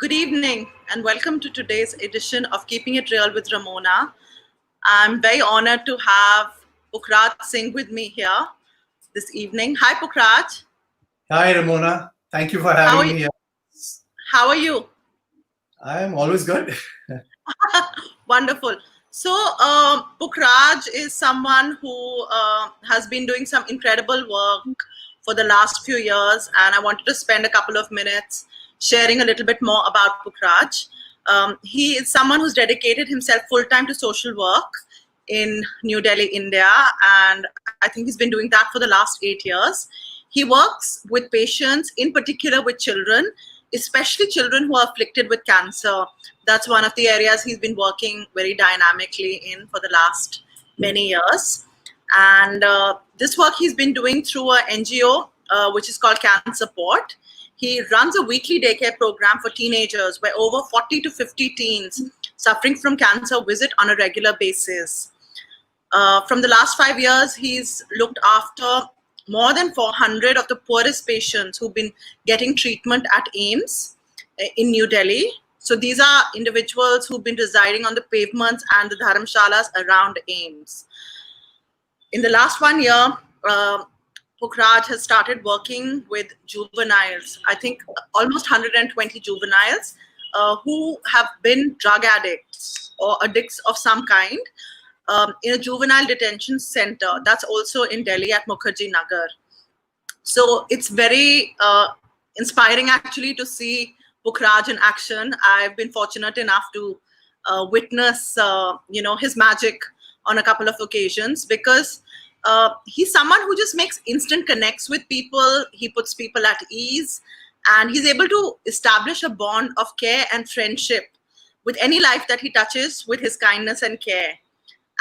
Good evening and welcome to today's edition of Keeping It Real with Rammona. I'm very honored to have Pukhraj Singh with me here this evening. Hi Pukhraj. Hi Rammona, thank you for How are having you? me here. How are you? I'm always good. Wonderful. So Pukhraj is someone who has been doing some incredible work for the last few years, and I wanted to spend a couple of minutes sharing a little bit more about Pukhraj. He is someone who's dedicated himself full-time to social work in New Delhi, India, and I think he's been doing that for the last 8 years. He works with patients, in particular with children, especially children who are afflicted with cancer. That's one of the areas he's been working very dynamically in for the last many years. And this work he's been doing through a NGO, which is called Cansupport. He runs a weekly daycare program for teenagers where over 40 to 50 teens suffering from cancer visit on a regular basis. From the last 5 years, he's looked after more than 400 of the poorest patients who've been getting treatment at AIIMS in New Delhi. So these are individuals who've been residing on the pavements and the Dharamshalas around AIIMS. In the last 1 year, Pukhraj has started working with juveniles, I think almost 120 juveniles who have been drug addicts or addicts of some kind in a juvenile detention center. That's also in Delhi at Mukherjee Nagar. So it's very inspiring actually to see Pukhraj in action. I've been fortunate enough to witness his magic on a couple of occasions because he's someone who just makes instant connects with people. He puts people at ease, and he's able to establish a bond of care and friendship with any life that he touches with his kindness and care.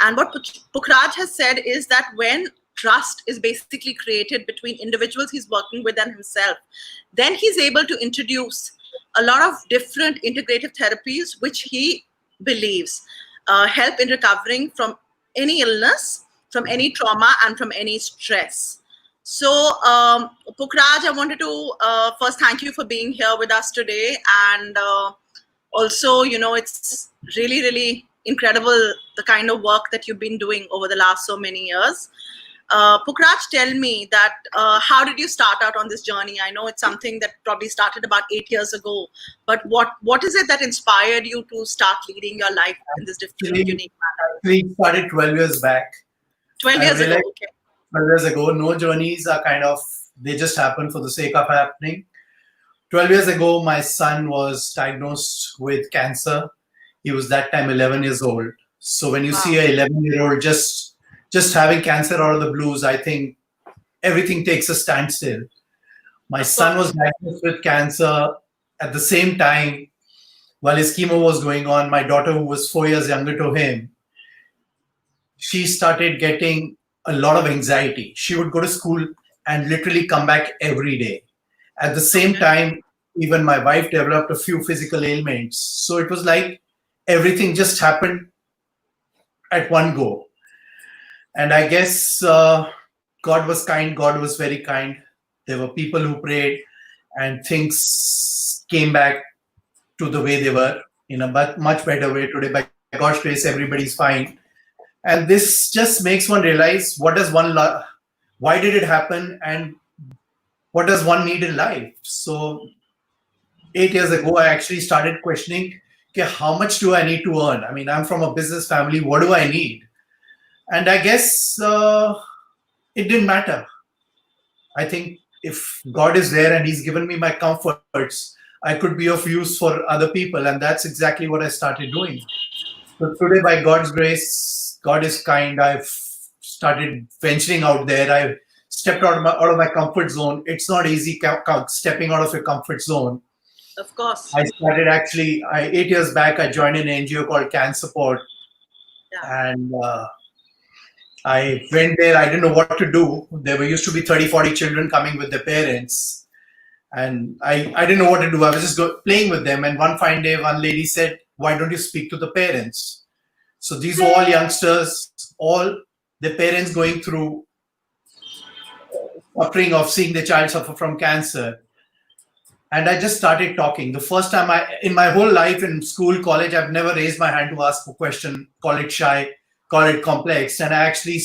And what Pukhraj has said is that when trust is basically created between individuals he's working with and himself, then he's able to introduce a lot of different integrative therapies, which he believes help in recovering from any illness, from any trauma, and from any stress. So, Pukhraj, I wanted to first thank you for being here with us today. And also, it's really, really incredible the kind of work that you've been doing over the last so many years. Pukhraj, tell me that how did you start out on this journey? I know it's something that probably started about 8 years ago, but what is it that inspired you to start leading your life in this different, unique manner? We started 12 years back. 12 years ago, okay. 12 years ago, no journeys are they just happen for the sake of happening. 12 years ago, my son was diagnosed with cancer. He was that time 11 years old. So when you see a 11-year-old just having cancer out of the blues, I think everything takes a standstill. My son was diagnosed with cancer at the same time while his chemo was going on. My daughter, who was 4 years younger to him, she started getting a lot of anxiety. She would go to school and literally come back every day. At the same time, even my wife developed a few physical ailments. So it was like everything just happened at one go. And I guess God was kind. God was very kind. There were people who prayed and things came back to the way they were in a much better way today. By God's grace, everybody's fine. And this just makes one realize why did it happen and what does one need in life? So 8 years ago, I actually started questioning, okay, how much do I need to earn? I mean, I'm from a business family. What do I need? And I guess it didn't matter. I think if God is there and he's given me my comforts, I could be of use for other people. And that's exactly what I started doing. So today, by God's grace, God is kind. I've started venturing out there. I've stepped out of my comfort zone. It's not easy stepping out of your comfort zone. Of course. I started 8 years back, I joined an NGO called Cansupport. Yeah. And I went there. I didn't know what to do. There used to be 30, 40 children coming with their parents. And I didn't know what to do. I was just playing with them. And one fine day, one lady said, why don't you speak to the parents? So these were all youngsters, all the parents going through suffering of seeing their child suffer from cancer. And I just started talking. The first time in my whole life, in school, college, I've never raised my hand to ask a question, call it shy, call it complex. And I actually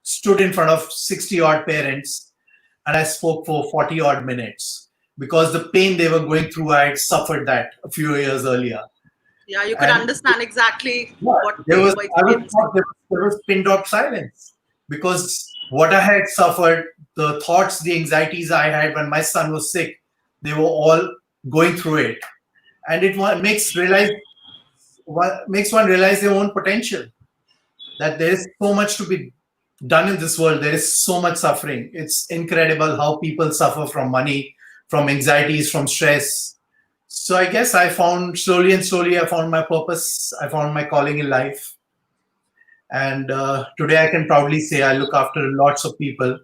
stood in front of 60 odd parents and I spoke for 40 odd minutes because the pain they were going through, I had suffered that a few years earlier. Yeah, you could And understand exactly yeah, what they were experiencing. there was pin drop silence because what I had suffered, the thoughts, the anxieties I had when my son was sick, they were all going through it, and it makes one realize their own potential. That there is so much to be done in this world. There is so much suffering. It's incredible how people suffer from money, from anxieties, from stress. So I guess I found slowly I found my purpose. I found my calling in life. And today I can proudly say I look after lots of people.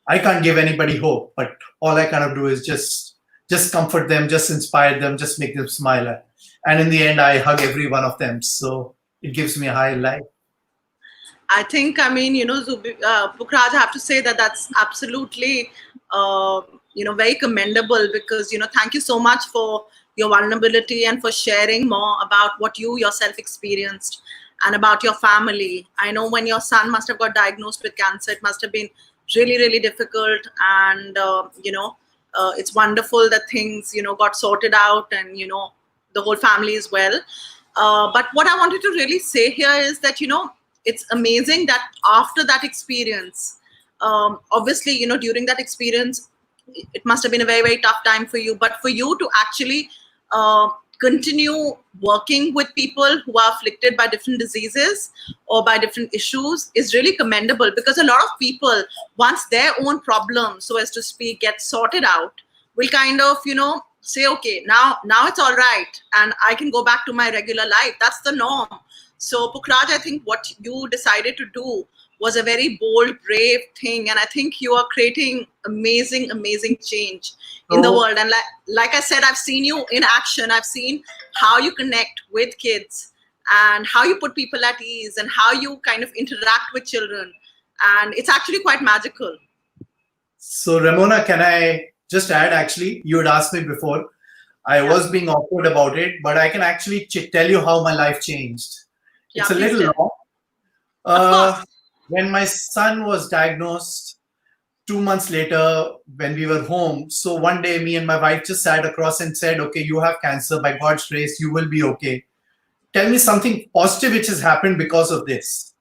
I can't give anybody hope, but all I kind of do is just comfort them, just inspire them, just make them smile. And in the end, I hug every one of them. So it gives me a high life. I think, I mean, Pukhraj, I have to say that that's absolutely, very commendable because, thank you so much for your vulnerability and for sharing more about what you yourself experienced and about your family. I know when your son must have got diagnosed with cancer, it must have been really, really difficult. And, it's wonderful that things, got sorted out and, the whole family is well. But what I wanted to really say here is that, it's amazing that after that experience, obviously, during that experience, it must have been a very, very tough time for you. But for you to actually continue working with people who are afflicted by different diseases or by different issues is really commendable, because a lot of people, once their own problem, so as to speak, get sorted out, will kind of, say, okay, now it's all right and I can go back to my regular life. That's the norm. So Pukhraj, I think what you decided to do was a very bold, brave thing. And I think you are creating amazing, amazing change in the world. And like I said, I've seen you in action. I've seen how you connect with kids and how you put people at ease and how you kind of interact with children. And it's actually quite magical. So Rammona, can I just add, actually, you had asked me before, I was being awkward about it, but I can actually tell you how my life changed. It's a little long. When my son was diagnosed 2 months later, when we were home, so one day me and my wife just sat across and said, okay, you have cancer. By God's grace, you will be okay. Tell me something positive which has happened because of this.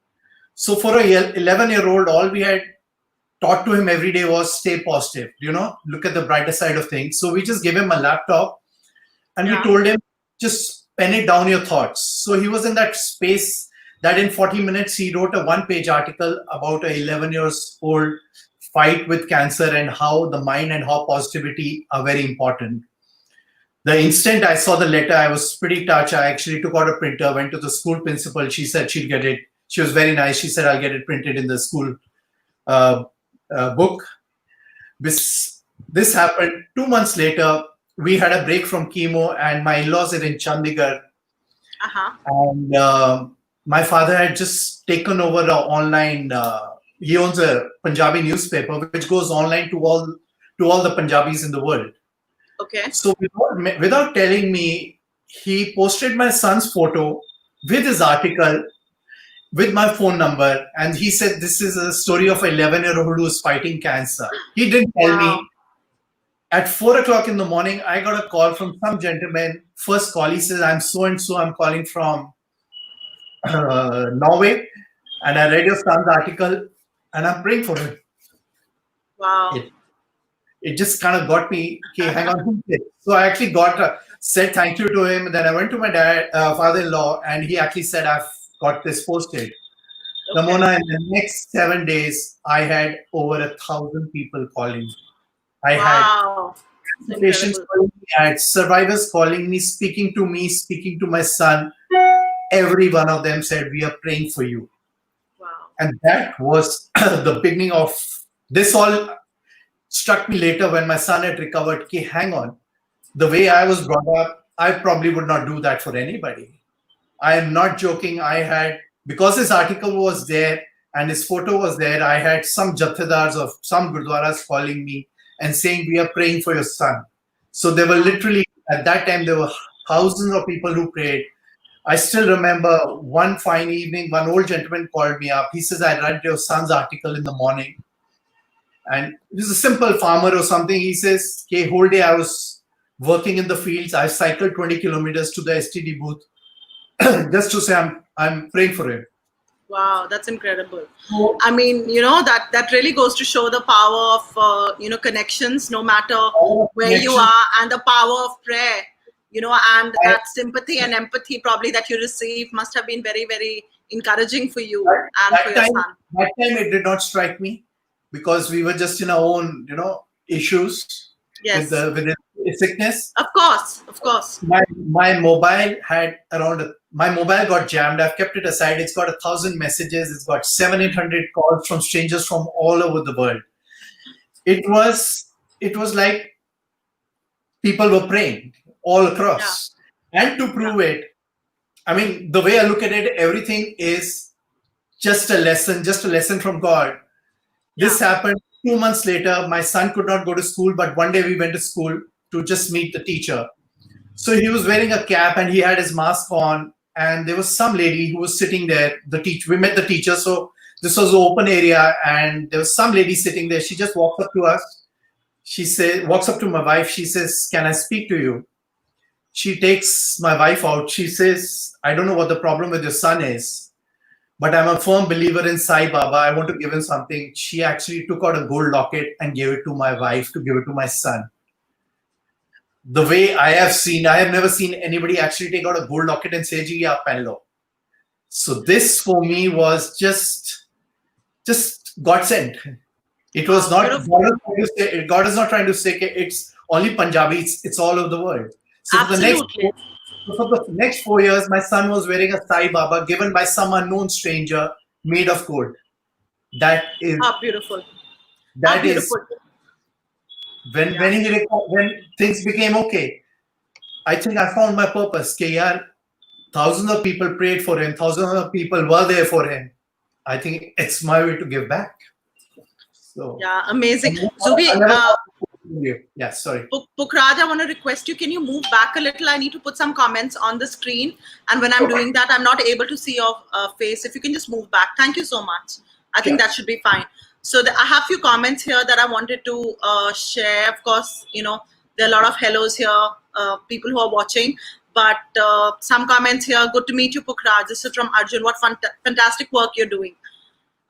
So for a 11-year-old, all we had taught to him every day was stay positive, look at the brighter side of things. So we just gave him a laptop and we told him, just pen it down your thoughts. So he was in that space that in 40 minutes, he wrote a 1-page article about a 11-year-old fight with cancer and how the mind and how positivity are very important. The instant I saw the letter, I was pretty touched. I actually took out a printer, went to the school principal. She said she'll get it. She was very nice. She said, I'll get it printed in the school book. This happened 2 months later. We had a break from chemo and my in-laws are in Chandigarh. And my father had just taken over the online, he owns a Punjabi newspaper which goes online to all the Punjabis in the world. Okay. So without telling me, he posted my son's photo with his article, with my phone number, and he said, this is a story of an 11-year-old who is fighting cancer. He didn't tell me. At 4 o'clock in the morning, I got a call from some gentleman. First call, he says, I'm so-and-so, I'm calling from Norway, and I read your son's article, and I'm praying for him. Wow. It just kind of got me, okay, hang on. So I actually said thank you to him. Then I went to my father-in-law, and he actually said, I've got this posted. Okay. Rammona, in the next 7 days, I had over 1,000 people calling. I had patients calling me, I had survivors calling me, speaking to my son. Every one of them said, we are praying for you. Wow. And that was the beginning of this. All struck me later when my son had recovered. Okay, hang on. The way I was brought up, I probably would not do that for anybody. I am not joking. Because his article was there and his photo was there, I had some jathedars of some gurdwaras calling me and saying, we are praying for your son. So there were literally, at that time, there were thousands of people who prayed. I still remember one fine evening, one old gentleman called me up. He says, I read your son's article in the morning. And it was a simple farmer or something. He says, okay, whole day I was working in the fields. I cycled 20 kilometers to the STD booth just to say I'm praying for him. Wow, that's incredible. I mean, that really goes to show the power of, connections, no matter where you are, and the power of prayer, and that sympathy and empathy probably that you receive must have been very, very encouraging for you and for your son. That time it did not strike me because we were just in our own, issues with the sickness. Of course. My mobile my mobile got jammed. I've kept it aside. It's got 1,000 messages. It's got 700-800 calls from strangers from all over the world. It was like people were praying all across. Yeah. And to prove it, I mean, the way I look at it, everything is just a lesson from God. Yeah. This happened 2 months later. My son could not go to school, but one day we went to school to just meet the teacher. So he was wearing a cap and he had his mask on. And there was some lady who was sitting there. We met the teacher. So this was an open area. And there was some lady sitting there. She just walks up to us. Walks up to my wife. She says, can I speak to you? She takes my wife out. She says, I don't know what the problem with your son is, but I'm a firm believer in Sai Baba. I want to give him something. She actually took out a gold locket and gave it to my wife to give it to my son. The way I have never seen anybody actually take out a gold locket and say, "Ji, aap pehn lo." So this for me was just God sent. It was not God is not trying to say it's only Punjabi. It's all over the world. So for the next 4 years, my son was wearing a Sai Baba given by some unknown stranger made of gold. That is beautiful. That beautiful. When things became okay, I think I found my purpose. Thousands of people prayed for him. Thousands of people were there for him. I think it's my way to give back. So yeah, amazing. Zubi, yeah, sorry. Pukhraj, I want to request you, can you move back a little? I need to put some comments on the screen. And when I'm doing that, I'm not able to see your face. If you can just move back. Thank you so much. I think that should be fine. So I have a few comments here that I wanted to share. Of course, there are a lot of hellos here, people who are watching. But some comments here. Good to meet you, Pukhraj. This is from Arjun. What fantastic work you're doing.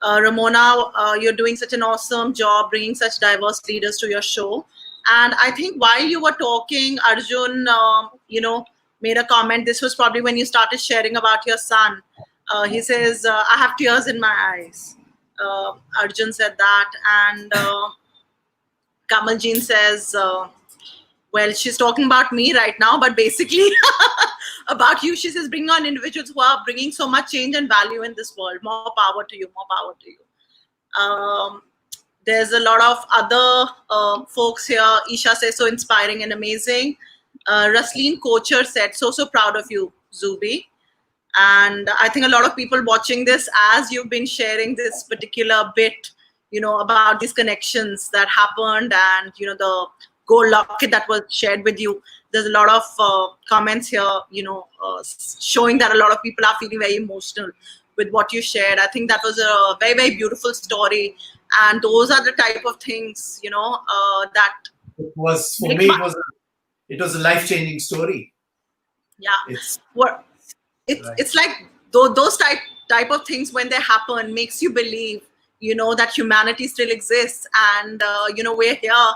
Rammona, you're doing such an awesome job bringing such diverse leaders to your show. And I think while you were talking, Arjun, made a comment. This was probably when you started sharing about your son. He says, I have tears in my eyes. Arjun said that. And Kamaljean says, well, she's talking about me right now, but basically about you. She says, bring on individuals who are bringing so much change and value in this world. More power to you, more power to you. There's a lot of other folks here. Isha says, so inspiring and amazing. Rasleen Kocher said, so proud of you, Zubi. And I think a lot of people watching this, as you've been sharing this particular bit, about these connections that happened and, the gold locket that was shared with you. There's a lot of comments here, showing that a lot of people are feeling very emotional with what you shared. I think that was a very, very beautiful story. And those are the type of things, that it was for me. It was a life-changing story. Yeah, it's like those type of things when they happen makes you believe, that humanity still exists, and we're here,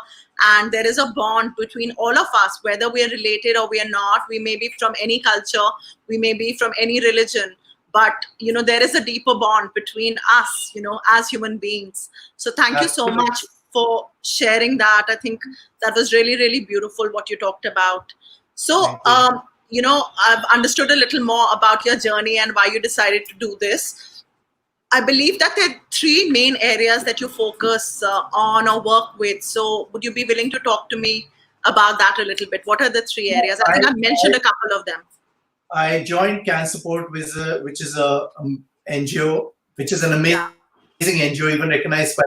and there is a bond between all of us, whether we are related or we are not. We may be from any culture, we may be from any religion. But, there is a deeper bond between us, as human beings. So thank you so much for sharing that. I think that was really, really beautiful what you talked about. So, I've understood a little more about your journey and why you decided to do this. I believe that there are 3 main areas that you focus on or work with. So would you be willing to talk to me about that a little bit? What are the 3 areas? I think I've mentioned a couple of them. I joined Cansupport, which is a NGO, which is an amazing NGO, even recognized by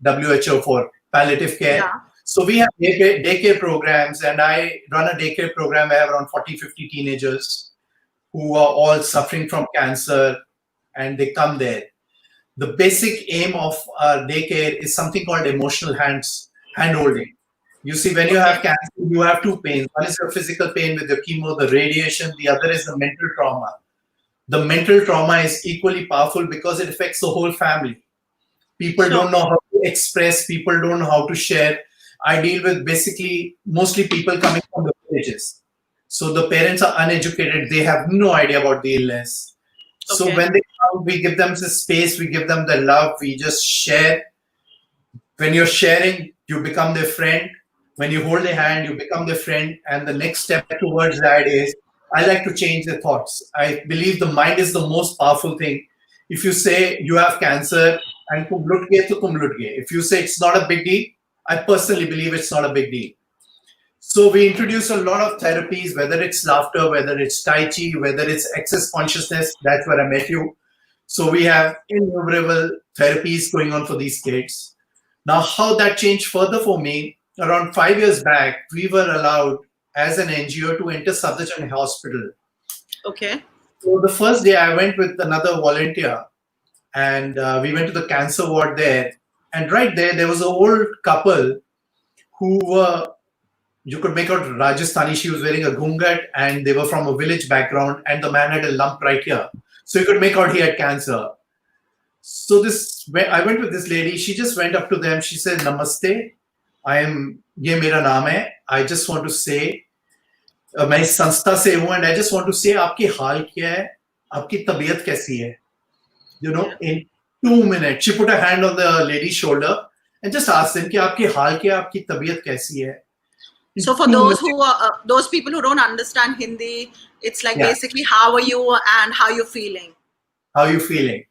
the WHO for palliative care. So we have daycare programs, and I run a daycare program. I have around 40, 50 teenagers who are all suffering from cancer, and they come there. The basic aim of daycare is something called emotional handholding. You see, when you have cancer, you have two pains. One is your physical pain with the chemo, the radiation. The other is the mental trauma. The mental trauma is equally powerful because it affects the whole family. People don't know how to express. People don't know how to share. I deal with basically mostly people coming from the villages. So the parents are uneducated. They have no idea about the illness. So when they come, we give them the space, we give them the love, we just share. When you're sharing, you become their friend. When you hold their hand, you become their friend. And the next step towards that is, I like to change their thoughts. I believe the mind is the most powerful thing. If you say you have cancer and tum lut gaye, to tum lut gaye. If you say it's not a big deal, I personally believe it's not a big deal. So we introduce a lot of therapies, whether it's laughter, whether it's Tai Chi, whether it's access consciousness. That's where I met you. So we have innumerable therapies going on for these kids. Now, how that changed further for me, around 5 years back, we were allowed as an NGO to enter Safdarjung Hospital. Okay. So the first day I went with another volunteer, and we went to the cancer ward there. And right there was an old couple who were, you could make out Rajasthani. She was wearing a ghungat, and they were from a village background, and the man had a lump right here. So you could make out he had cancer. So I went with this lady. She just went up to them. She said, "Namaste. Ye mera naam hai. I just want to say, मैं इस संस्था से हूँ, and I just want to say, आपकी हाल क्या है? आपकी तबीयत कैसी है?" You know, in 2 minutes, she put her hand on the lady's shoulder and just asked them, कि आपकी हाल क्या है? आपकी तबीयत कैसी है? So for those who are those people who don't understand Hindi, it's like basically, how are you and how you feeling? How you feeling?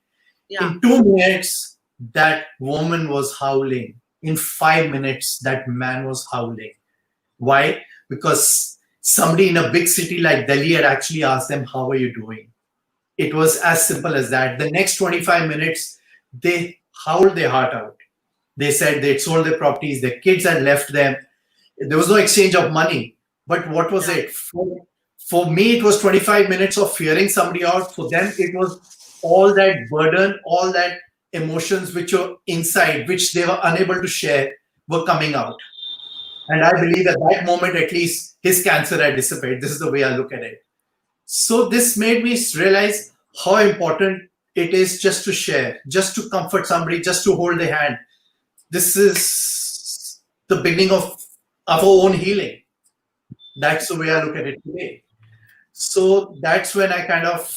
Yeah. In 2 minutes, that woman was howling. In 5 minutes, that man was howling. Why? Because somebody in a big city like Delhi had actually asked them, "How are you doing?" It was as simple as that. The next 25 minutes, they howled their heart out. They said they'd sold their properties, their kids had left them. There was no exchange of money. But what was it? For me, it was 25 minutes of hearing somebody out. For them, it was all that burden, all that emotions which were inside, which they were unable to share, were coming out. And I believe at that moment, at least, his cancer had dissipated. This is the way I look at it. So this made me realize how important it is just to share, just to comfort somebody, just to hold their hand. This is the beginning of our own healing. That's the way I look at it today. So that's when I kind of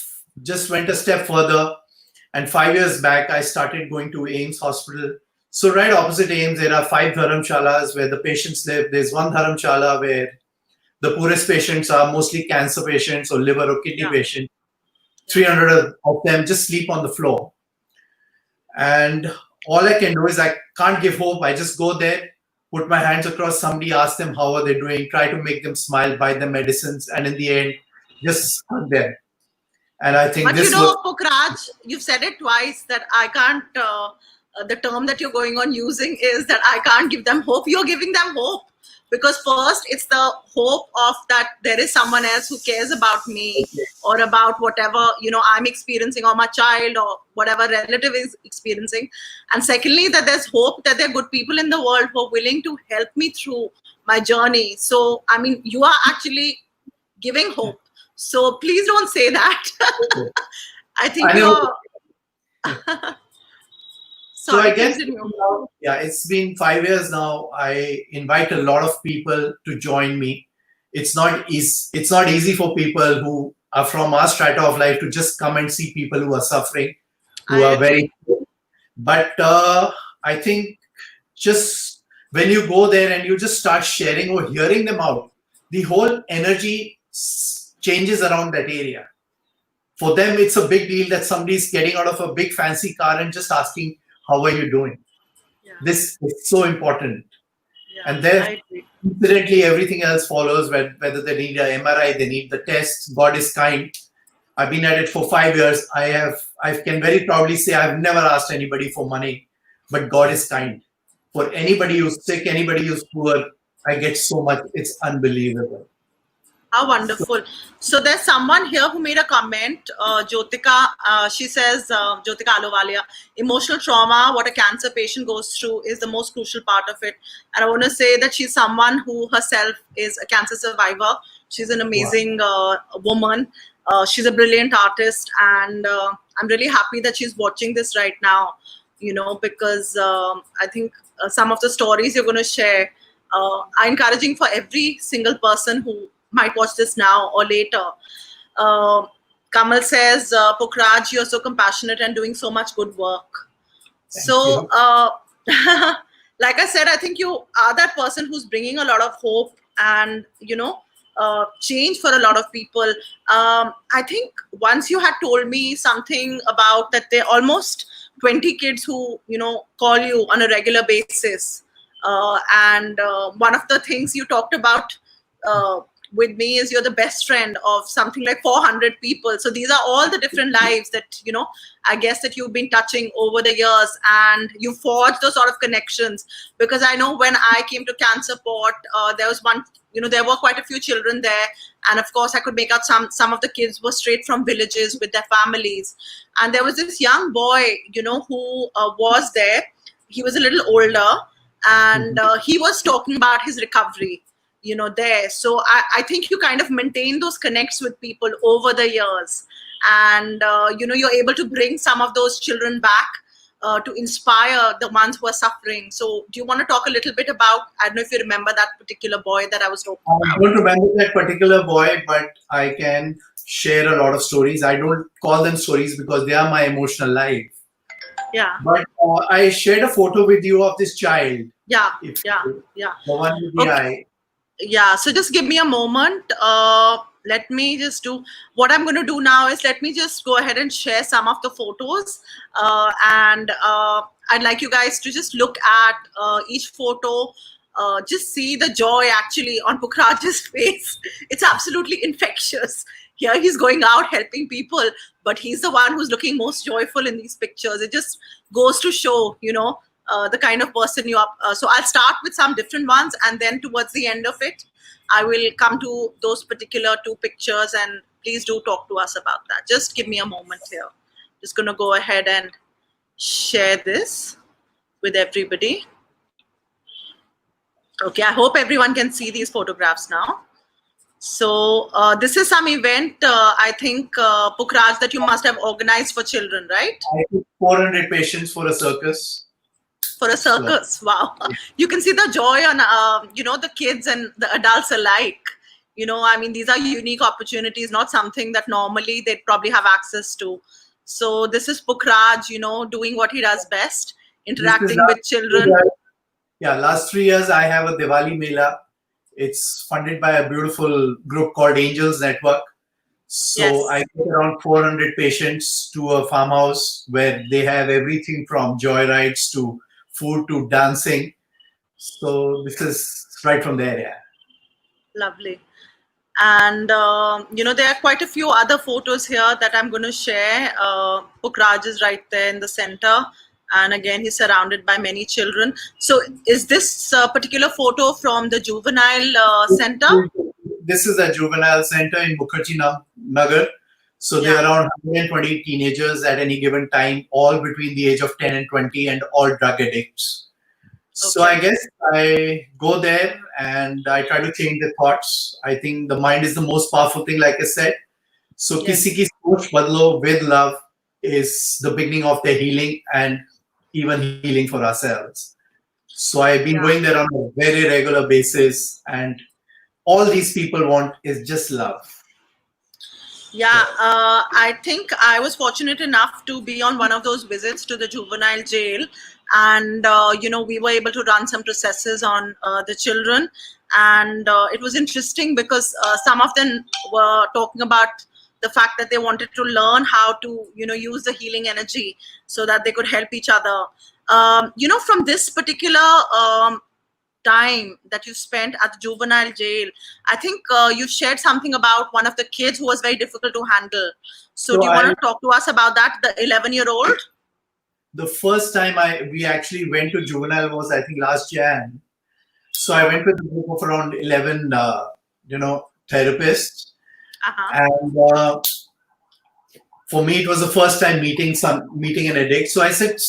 just went a step further. And 5 years back, I started going to AIIMS Hospital. So right opposite AIIMS, there are 5 Dharamshalas where the patients live. There's one Dharamshala where the poorest patients are mostly cancer patients or liver or kidney patients. 300 of them just sleep on the floor. And all I can do is I can't give hope. I just go there, put my hands across somebody, ask them how are they doing, try to make them smile, buy them medicines, and in the end, just hug them. And I think but Pukhraj, you've said it twice that I can't, the term that you're going on using is that I can't give them hope. You're giving them hope. Because first, it's the hope of that there is someone else who cares about me or about whatever, I'm experiencing, or my child or whatever relative is experiencing. And secondly, that there's hope that there are good people in the world who are willing to help me through my journey. So, I mean, you are actually giving hope. So please don't say that. I think you're... So I guess, it's been 5 years now. I invite a lot of people to join me. It's not easy for people who are from our strata of life to just come and see people who are suffering, who are very... But I think just when you go there and you just start sharing or hearing them out, the whole energy changes around that area. For them, it's a big deal that somebody's getting out of a big fancy car and just asking, "How are you doing?" This is so important. And then incidentally, everything else follows, whether they need an MRI, they need the test. God is kind. I've been at it for 5 years. I can very proudly say I've never asked anybody for money, but God is kind. For anybody who's sick, anybody who's poor, I get so much. It's unbelievable. How wonderful. So there's someone here who made a comment, Jyotika, she says, Jyotika Alovalia, emotional trauma, what a cancer patient goes through is the most crucial part of it. And I want to say that she's someone who herself is a cancer survivor. She's an amazing woman. She's a brilliant artist. And I'm really happy that she's watching this right now, because I think some of the stories you're going to share are encouraging for every single person who might watch this now or later. Kamal says, Pukhraj, you're so compassionate and doing so much good work. Thank so, like I said, I think you are that person who's bringing a lot of hope and, change for a lot of people. I think once you had told me something about that there are almost 20 kids who, call you on a regular basis. And one of the things you talked about with me is you're the best friend of something like 400 people. So these are all the different lives that, I guess that you've been touching over the years, and you forged those sort of connections. Because I know when I came to Cansupport, there was one, there were quite a few children there. And of course, I could make out some of the kids were straight from villages with their families. And there was this young boy, who was there. He was a little older, and he was talking about his recovery, there. So I think you kind of maintain those connects with people over the years, and you're able to bring some of those children back to inspire the ones who are suffering. So do you want to talk a little bit about, I don't know if you remember that particular boy that I was talking about? I don't remember that particular boy, but I can share a lot of stories. I don't call them stories because they are my emotional life. Yeah. But I shared a photo with you of this child. Yeah. The one with the eye. Yeah, so just give me a moment. Let me just do what I'm going to do now is let me just go ahead and share some of the photos. And I'd like you guys to just look at each photo, just see the joy actually on Pukhraj's face. It's absolutely infectious. Here he's going out helping people, but he's the one who's looking most joyful in these pictures. It just goes to show, the kind of person you are. So I'll start with some different ones, and then towards the end of it, I will come to those particular two pictures, and please do talk to us about that. Just give me a moment here. Just going to go ahead and share this with everybody. Okay, I hope everyone can see these photographs now. So this is some event, I think, Pukhraj, that you must have organized for children, right? I took 400 patients for a circus. For a circus, wow. You can see the joy on, the kids and the adults alike. I mean, these are unique opportunities, not something that normally they'd probably have access to. So this is Pukhraj, doing what he does best, interacting with children. Yeah, last 3 years, I have a Diwali Mela. It's funded by a beautiful group called Angels Network. So I put around 400 patients to a farmhouse where they have everything from joyrides to food to dancing. So this is right from there, yeah. Lovely. And, there are quite a few other photos here that I'm going to share. Pukhraj is right there in the center. And again, he's surrounded by many children. So is this particular photo from the Juvenile Center? This is a Juvenile Center in Mukherjee Nagar. So there are around 120 teenagers at any given time, all between the age of 10 and 20, and all drug addicts. So I guess I go there and I try to change the thoughts. I think the mind is the most powerful thing, like I said. So Kisi Ki Soch Badlo with love is the beginning of the healing, and even healing for ourselves. So I've been going there on a very regular basis, and all these people want is just love. Yeah, I think I was fortunate enough to be on one of those visits to the juvenile jail, and we were able to run some processes on the children, and it was interesting because some of them were talking about the fact that they wanted to learn how to use the healing energy so that they could help each other. From this particular time that you spent at the juvenile jail, I think you shared something about one of the kids who was very difficult to handle. So do you want to talk to us about that, the 11-year-old? the first time we actually went to Juvenile was, I think, last Jan. So I went with a group of around 11, therapists. And for me, it was the first time meeting an addict. So I said,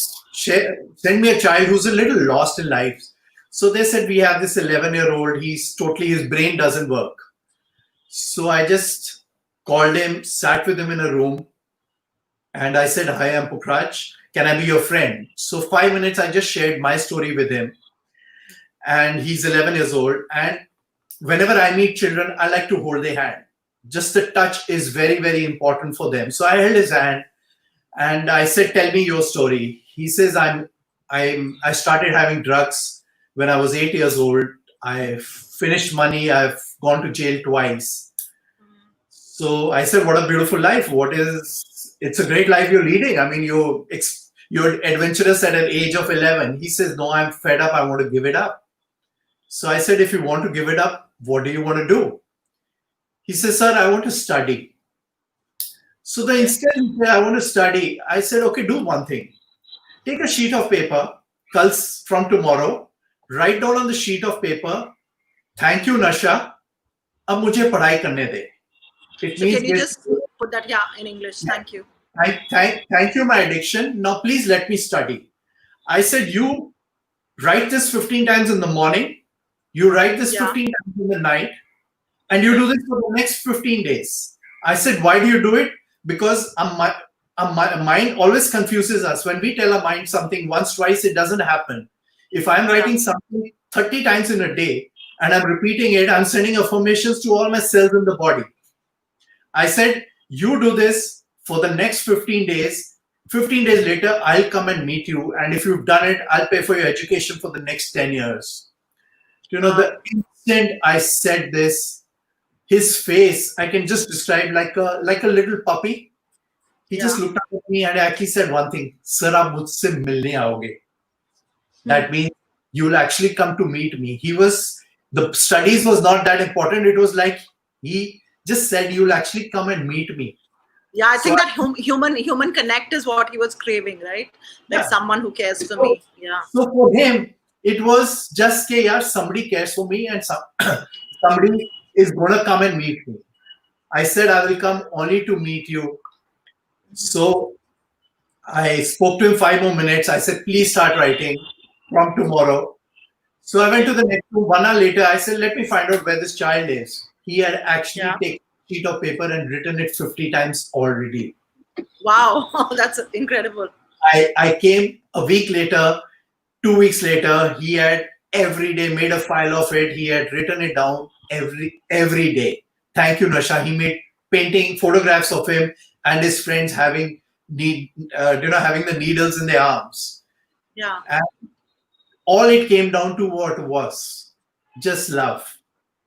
send me a child who's a little lost in life. So they said, we have this 11-year-old. His brain doesn't work. So I just called him, sat with him in a room. And I said, hi, I'm Pukhraj. Can I be your friend? So 5 minutes, I just shared my story with him. And he's 11 years old. And whenever I meet children, I like to hold their hand. Just the touch is very, very important for them. So I held his hand and I said, tell me your story. He says, I started having drugs when I was 8 years old. I finished money. I've gone to jail twice. So I said, what a beautiful life. It's a great life you're leading. I mean, you're adventurous at an age of 11. He says, no, I'm fed up. I want to give it up. So I said, if you want to give it up, what do you want to do? He says, sir, I want to study. So the instant I want to study, I said, okay, do one thing. Take a sheet of paper, from tomorrow, write down on the sheet of paper, thank you, Nasha, ab mujhe padhai karne de. It means, can you just put that, in English? Thank you. Thank you, my addiction. Now, please let me study. I said, you write this 15 times in the morning, you write this 15 times in the night, and you do this for the next 15 days. I said, why do you do it? Because my mind always confuses us. When we tell our mind something once, twice, it doesn't happen. If I'm writing something 30 times in a day and I'm repeating it, I'm sending affirmations to all my cells in the body. I said, you do this for the next 15 days. 15 days later, I'll come and meet you. And if you've done it, I'll pay for your education for the next 10 years. The instant I said this, his face, I can just describe like a little puppy. He just looked up at me and actually said one thing, Sir, aap mujhse milne aaoge. That means you'll actually come to meet me. The studies was not that important. It was like he just said, you'll actually come and meet me. Yeah, I think that human connect is what he was craving, right? Like someone who cares for me. Yeah. So for him, it was just, somebody cares for me and somebody is going to come and meet me. I said, I will come only to meet you. So I spoke to him 5 more minutes. I said, please start writing from tomorrow. So I went to the next room. 1 hour later, I said, let me find out where this child is. He had actually taken a sheet of paper and written it 50 times already. Wow, that's incredible. I came a week later, 2 weeks later, he had every day made a file of it. He had written it down every day. Thank you, Nasha. He made painting photographs of him and his friends having having the needles in their arms. Yeah. And all it came down to what was just love.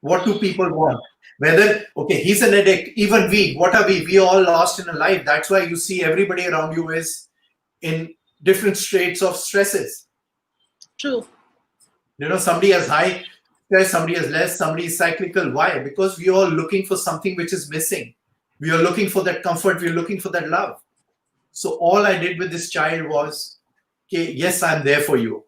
What do people want? Whether, he's an addict, even what are we? We all lost in a life. That's why you see everybody around you is in different states of stresses. True. Somebody has high stress, somebody has less, somebody is cyclical. Why? Because we are all looking for something which is missing. We are looking for that comfort. We are looking for that love. So all I did with this child was, yes, I'm there for you.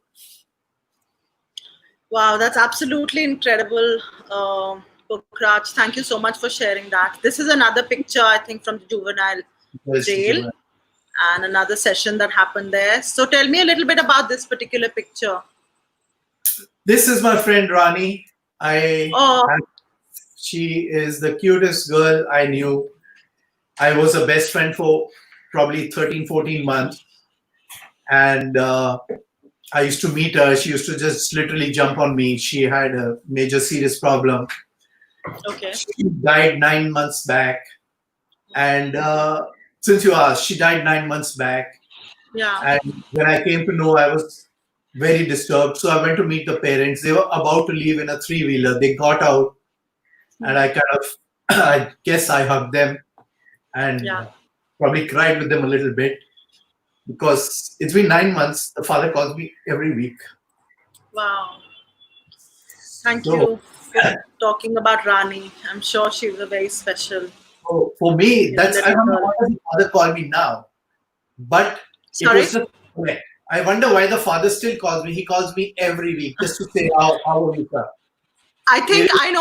Wow, that's absolutely incredible, Pukhraj. Thank you so much for sharing that. This is another picture, I think, from the juvenile jail and another session that happened there. So tell me a little bit about this particular picture. This is my friend Rani. She is the cutest girl I knew. I was a best friend for probably 13, 14 months. And I used to meet her. She used to just literally jump on me. She had a major serious problem. Okay. She died 9 months back. And since you asked, she died 9 months back. Yeah. And when I came to know, I was very disturbed. So I went to meet the parents. They were about to leave in a 3-wheeler. They got out. And I I guess I hugged them and probably cried with them a little bit. Because it's been 9 months. The father calls me every week. Wow. Thank you for talking about Rani. I'm sure she was very special. For me, I don't know why the father called me now. But Sorry? Okay. I wonder why the father still calls me. He calls me every week just to say how are you, sir? I think I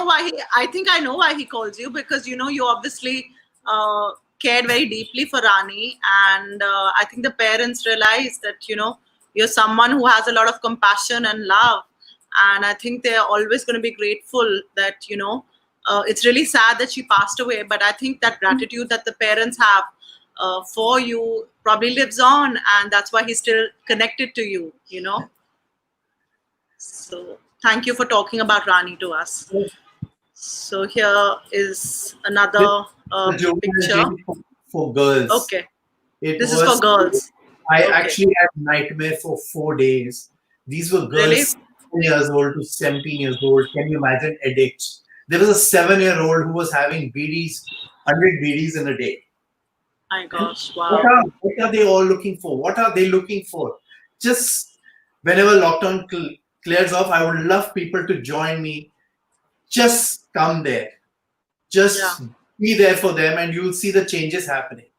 know why he calls you, because you obviously cared very deeply for Rani, and I think the parents realize that you're someone who has a lot of compassion and love, and I think they're always going to be grateful that it's really sad that she passed away, but I think that gratitude that the parents have for you probably lives on, and that's why he's still connected to you. So thank you for talking about Rani to us. So here is This another the juvenile picture. jail for girls. Okay, It this is for was, girls. I Okay, actually had nightmare for 4 days. These were girls really? 7 years old to 17 years old. Can you imagine addicts? There was a 7-year-old who was having BDs, 100 BDs in a day. My And gosh, wow. what are they all looking for? What are they looking for? Just whenever lockdown clears off, I would love people to join me. Just come there. Yeah, Just be there for them, and you'll see the changes happening.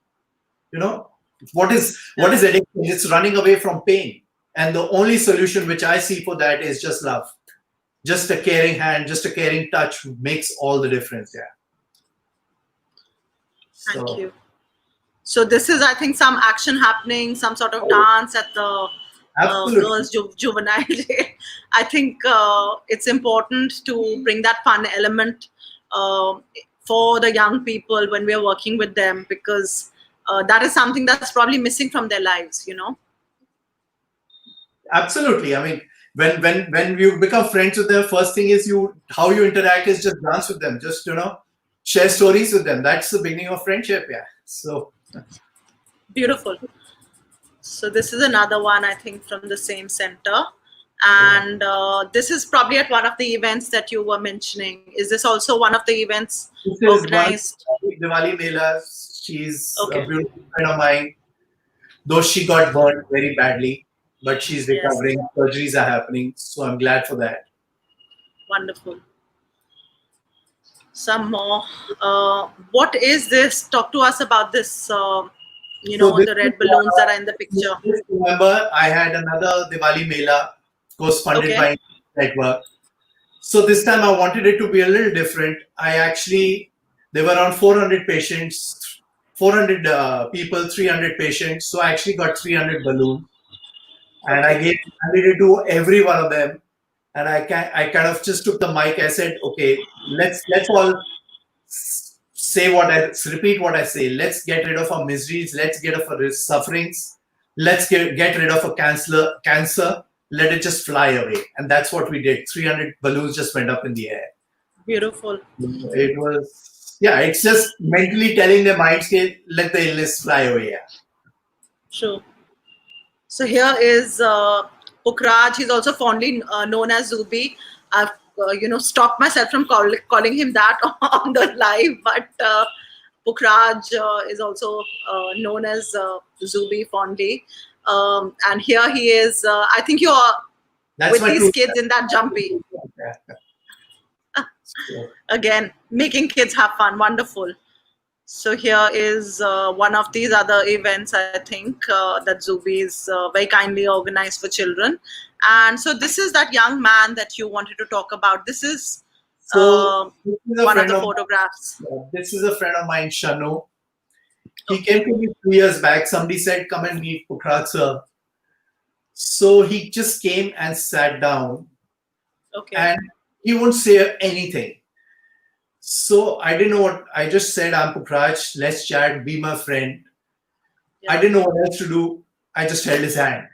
You know what yeah. is addiction? It's running away from pain, and the only solution which I see for that is just love. Just a caring hand, just a caring touch makes all the difference. Yeah. Thank So you. So this is, I think, some action happening, some sort of dance at the absolutely. girls' juvenile jail. I think it's important to bring that fun element uh, for the young people when we're working with them, because that is something that's probably missing from their lives. Absolutely. I mean, when you become friends with them, first thing is how you interact is just dance with them, just share stories with them. That's the beginning of friendship. Yeah. So Beautiful. So this is another one, I think, from the same center. yeah. And this is probably at one of the events that you were mentioning. Is this also one of the events This is one organized? Diwali Mela. She's a Okay. beautiful friend of mine, though she got burned very badly, but she's Yes. recovering. Surgeries are happening, so I'm glad for that. Wonderful. Some more. What is this? Talk to us about this. So The red balloons that are in the picture. this November, I had another Diwali Mela, of course, funded Okay. by network. So this time I wanted it to be a little different. There were around 400 patients, 400 people, 300 patients. So I actually got 300 balloons, and Okay. I needed to do every one of them. And I kind of just took the mic. I said, okay, let's all repeat what I say. Let's get rid of our miseries. Let's get rid of our sufferings. Let's get rid of a cancer. Let it just fly away. And that's what we did. 300 balloons just went up in the air. Beautiful. It was, yeah, it's just mentally telling their minds, "Okay, let the illness fly away." Yeah. Sure. So here is Pukhraj. He's also fondly known as Zubi. I've stopped myself from calling him that on the live, but Pukhraj is also known as Zubi fondly. And here he is. I think you're That's with my these true. kids in that jumpy. Yeah. So, Again, making kids have fun. Wonderful. So here is one of these other events, I think, that Zubi is very kindly organized for children. And so this is that young man that you wanted to talk about. This is so this is a one of friend the of photographs. this is a friend of mine, Shanu. He came Okay. to me 2 years back. Somebody said, "Come and meet Pukhraj, sir." So he just came and sat down, Okay. and he won't say anything. So I didn't know what I just said. I'm Pukhraj. Let's chat. Be my friend. I Yeah. didn't know what else to do. I just held his hand.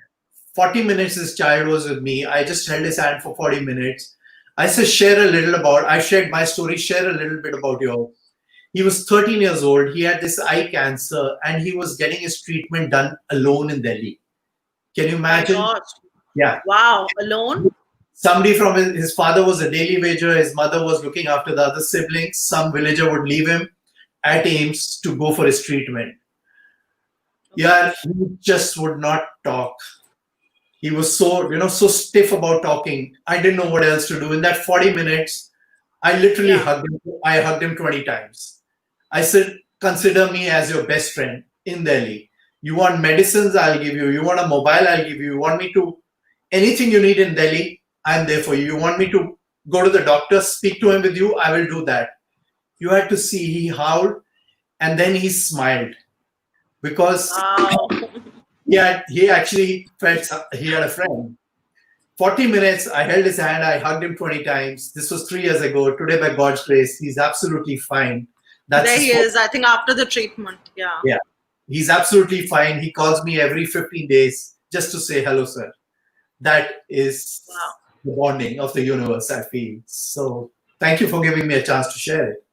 40 minutes this child was with me. I just held his hand for 40 minutes. I said, I shared my story, share a little bit about yours. He was 13 years old. He had this eye cancer, and he was getting his treatment done alone in Delhi. Can you My imagine? gosh. Yeah. Wow. Alone? Somebody from his father was a daily wager. His mother was looking after the other siblings. Some villager would leave him at AIIMS to go for his treatment. Yeah, he just would not talk. He was so stiff about talking. I didn't know what else to do. In that 40 minutes, I literally Yeah. hugged him. I hugged him 20 times. I said, consider me as your best friend in Delhi. You want medicines, I'll give you. You want a mobile, I'll give you. You want me to, anything you need in Delhi, I'm there for you. You want me to go to the doctor, speak to him with you, I will do that. You had to see, he howled and then he smiled because Wow. he actually felt he had a friend. 40 minutes, I held his hand, I hugged him 20 times. This was 3 years ago. Today, by God's grace, he's absolutely fine. That's There his he is, I think, after the treatment. Yeah. Yeah, he's absolutely fine. He calls me every 15 days just to say hello, sir. That is Wow. the bonding of the universe, I feel. So thank you for giving me a chance to share it.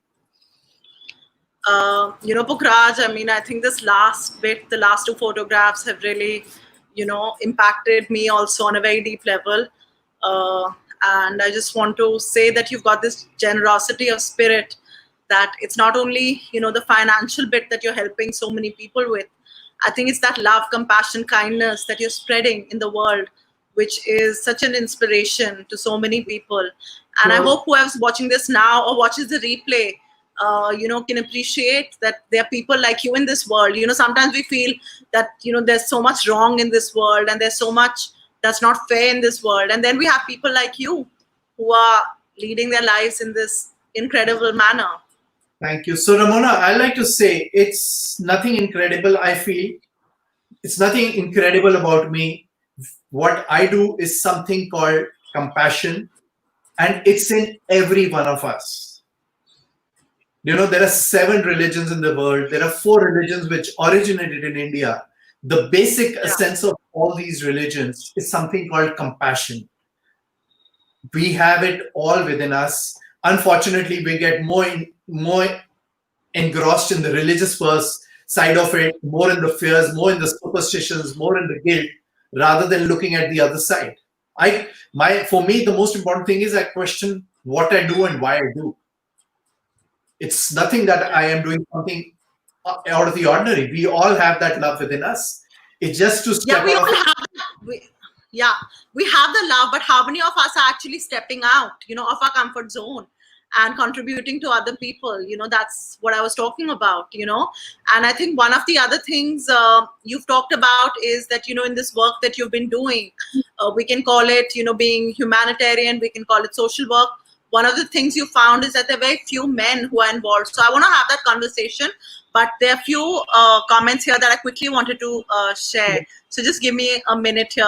Pukhraj, I mean, I think this last bit, the last two photographs have really, impacted me also on a very deep level. And I just want to say that you've got this generosity of spirit, that it's not only, the financial bit that you're helping so many people with. I think it's that love, compassion, kindness that you're spreading in the world, which is such an inspiration to so many people. And I Sure. hope whoever's watching this now or watches the replay, can appreciate that there are people like you in this world. Sometimes we feel that, there's so much wrong in this world and there's so much that's not fair in this world. And then we have people like you who are leading their lives in this incredible manner. Thank you. So, Rammona, I like to say it's nothing incredible, I feel. It's nothing incredible about me. What I do is something called compassion, and it's in every one of us. There are 7 religions in the world. There are 4 religions which originated in India. The basic essence of all these religions is something called compassion. We have it all within us. Unfortunately, we get more engrossed in the religious side of it, more in the fears, more in the superstitions, more in the guilt, rather than looking at the other side. For me, the most important thing is I question what I do and why I do. It's nothing that I am doing something out of the ordinary. We all have that love within us. It's just to step we out all of have we have the love, but how many of us are actually stepping out of our comfort zone and contributing to other people? That's what I was talking about. And I think one of the other things you've talked about is that in this work that you've been doing, we can call it being humanitarian, we can call it social work. One of the things you found is that there are very few men who are involved. So I want to have that conversation, but there are few comments here that I quickly wanted to share. So just give me a minute here,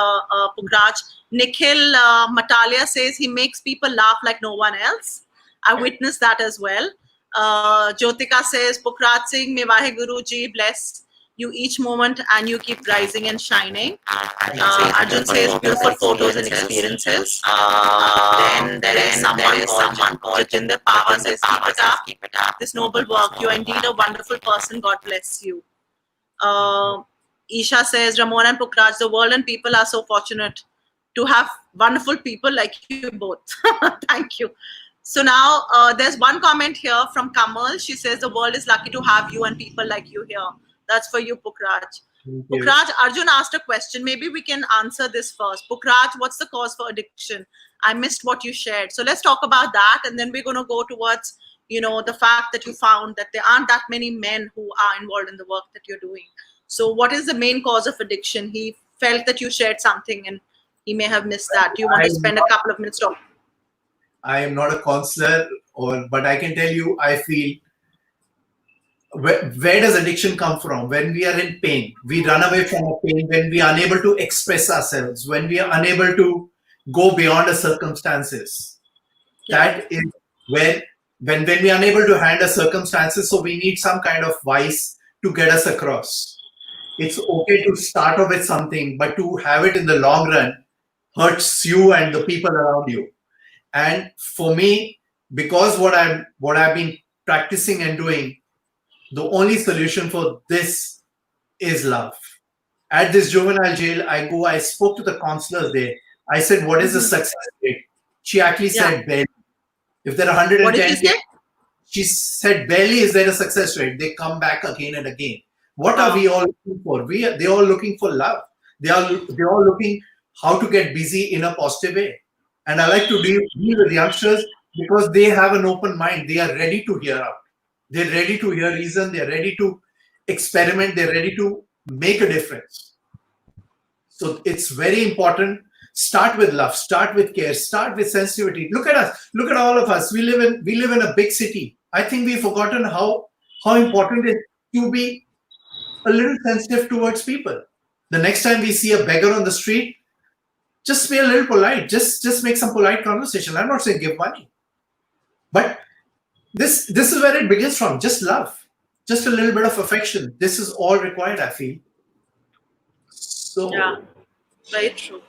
Pukhraj. Nikhil Matalia says he makes people laugh like no one else. I witnessed that as well. Jyotika says, Pukhraj Singh, may Vaheguru Ji bless you each moment and you keep rising and shining. Arjun says, beautiful photos and experiences. Then there is someone called Jinder Pava says, keep it up. This noble work. You are indeed a wonderful person. God bless you. Isha says, Rammona and Pukhraj, the world and people are so fortunate to have wonderful people like you both. Thank you. So now there's one comment here from Kamal. She says, the world is lucky to have you and people like you here. That's for you, Pukhraj. Pukhraj, Arjun asked a question. Maybe we can answer this first. Pukhraj, what's the cause for addiction? I missed what you shared. So let's talk about that. And then we're going to go towards, the fact that you found that there aren't that many men who are involved in the work that you're doing. So what is the main cause of addiction? He felt that you shared something and he may have missed that. Do you want to spend a couple of minutes talking? I am not a counselor, but I can tell you, I feel, where does addiction come from? When we are in pain, we run away from a pain, when we are unable to express ourselves, when we are unable to go beyond the circumstances. That is when we are unable to handle circumstances, so we need some kind of vice to get us across. It's okay to start off with something, but to have it in the long run hurts you and the people around you. And for me, because what I've been practicing and doing, the only solution for this is love. At this juvenile jail, I spoke to the counselors there. I said, what is the success rate? She actually said, barely. If there are 110, what did you say? She said, barely is there a success rate. They come back again and again. What are we all looking for? They're all looking for love. They're all looking how to get busy in a positive way. And I like to deal with youngsters because they have an open mind. They are ready to hear out. They're ready to hear reason. They're ready to experiment. They're ready to make a difference. So it's very important. Start with love, start with care, start with sensitivity. Look at us, look at all of us. We live in a big city. I think we've forgotten how important it is to be a little sensitive towards people. The next time we see a beggar on the street, just be a little polite. Just make some polite conversation. I'm not saying give money, but this is where it begins from. Just love, just a little bit of affection. This is all required, I feel. So yeah, very true.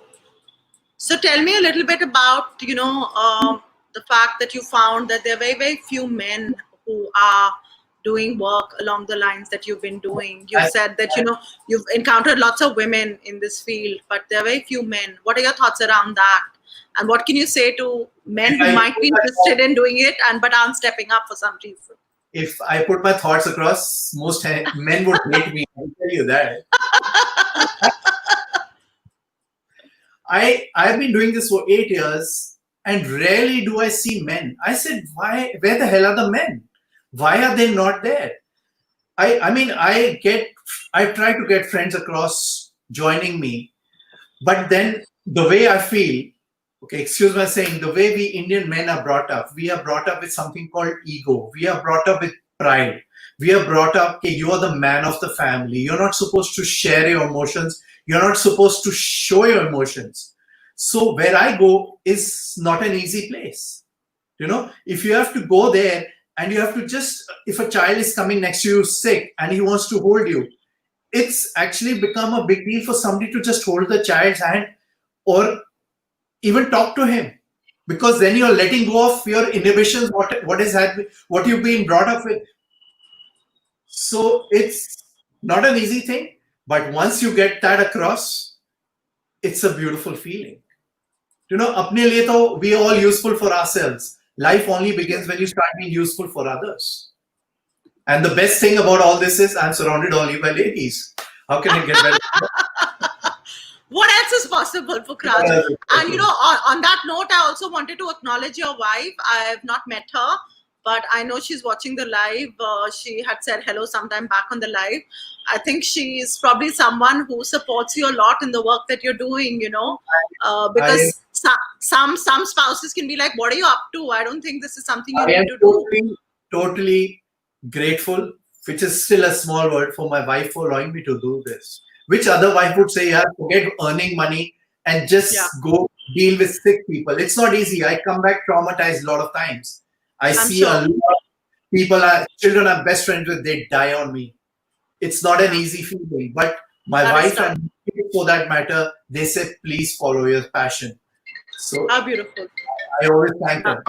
So tell me a little bit about the fact that you found that there are very few men who are doing work along the lines that you've been doing. You said that you've encountered lots of women in this field, but there are very few men. What are your thoughts around that? And what can you say to men who might be interested in doing it but aren't stepping up for some reason? If I put my thoughts across, most men would hate me. I'll tell you that. I've been doing this for 8 years, and rarely do I see men. I said, why? Where the hell are the men? Why are they not there? I try to get friends across joining me, but then the way I feel, okay, excuse my saying, the way we Indian men are brought up, we are brought up with something called ego. We are brought up with pride. We are brought up, okay, you are the man of the family. You're not supposed to share your emotions. You're not supposed to show your emotions. So where I go is not an easy place. If you have to go there and you have to if a child is coming next to you sick and he wants to hold you, it's actually become a big deal for somebody to just hold the child's hand or even talk to him, because then you're letting go of your inhibitions, what you've been brought up with. So it's not an easy thing, but once you get that across, it's a beautiful feeling. Apne liye to we are all useful for ourselves. Life only begins when you start being useful for others. And the best thing about all this is I'm surrounded only by ladies. How can it get better? What else is possible, Pukhraj? And on that note, I also wanted to acknowledge your wife. I have not met her, but I know she's watching the live. She had said hello sometime back on the live. I think she is probably someone who supports you a lot in the work that you're doing, because some spouses can be like, what are you up to? I don't think this is something you need to do. Totally grateful, which is still a small word, for my wife for allowing me to do this. Which other wife would say, yeah, forget earning money and just go deal with sick people. It's not easy. I come back traumatized a lot of times. I see a lot of people, children I'm best friends with, they die on me. It's not an easy feeling. But my wife and for that matter, they say, please follow your passion. So how beautiful. I always thank them.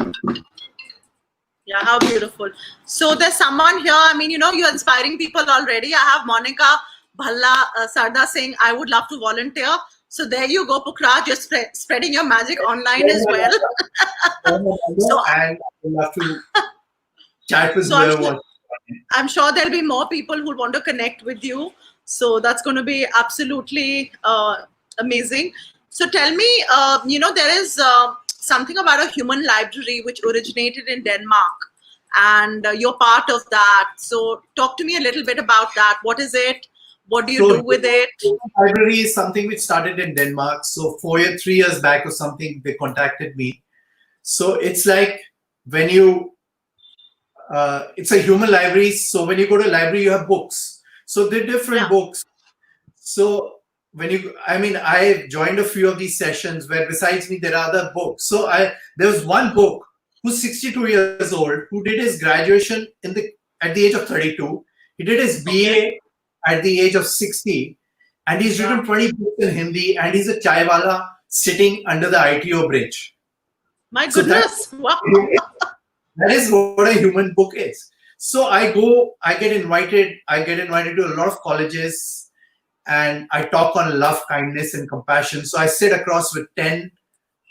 Yeah, how beautiful. So there's someone here, you're inspiring people already. I have Monica Bhalla Sarda saying, I would love to volunteer. So there you go, Pukhraj, you're spreading your magic online as well. So, and I would love to chat with whoever. I'm sure there'll be more people who want to connect with you. So that's going to be absolutely amazing. So tell me, there is something about a human library which originated in Denmark, and you're part of that. So talk to me a little bit about that. What is it? What do you do with it? Library is something which started in Denmark. So 3 years back or something, they contacted me. So it's like when you, it's a human library. So when you go to a library, you have books. So they're different books. So I joined a few of these sessions where besides me, there are other books. So there was one book who's 62 years old, who did his graduation at the age of 32. He did his BA at the age of 60, and he's written 20 books in Hindi, and he's a chaiwala sitting under the ITO bridge. My goodness. Wow. That is what a human book is. So I get invited to a lot of colleges, and I talk on love, kindness, and compassion. So I sit across with 10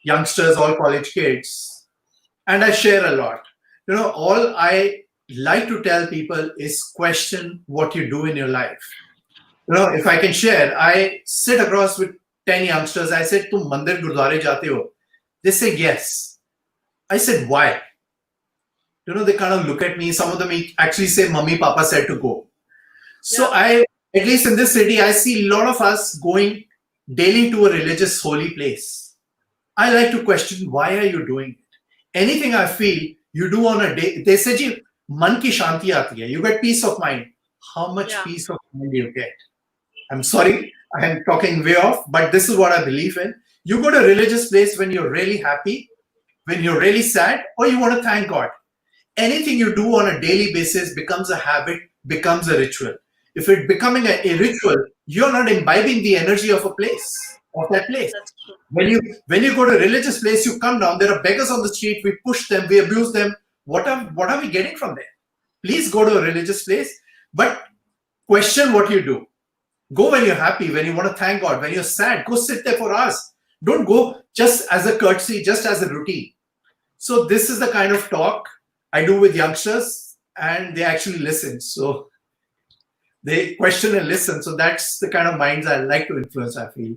youngsters, all college kids, and I share a lot. All I like to tell people is question what you do in your life. If I can share, I sit across with 10 youngsters. I said, "Tum mandir gurdware jate ho?" They say, "Yes." I said, "Why?" They kind of look at me. Some of them actually say, "Mummy, Papa said to go." So I at least in this city, I see a lot of us going daily to a religious holy place. I like to question, why are you doing it? Anything I feel you do on a day, they say, "Ji, man ki shanti aati hai. You get peace of mind." How much Yeah. peace of mind do you get? I'm sorry, I am talking way off, but this is what I believe in. You go to a religious place when you're really happy, when you're really sad, or you want to thank God. Anything you do on a daily basis becomes a habit, becomes a ritual. If it's becoming a ritual, you're not imbibing the energy of a place, of that place. That's true. When you go to a religious place, you come down, there are beggars on the street, we push them, we abuse them. What are we getting from there? Please go to a religious place, but question what you do. Go when you're happy, when you want to thank God, when you're sad, go sit there for hours. Don't go just as a courtesy, just as a routine. So this is the kind of talk I do with youngsters, and they actually listen. So they question and listen. So that's the kind of minds I like to influence, I feel.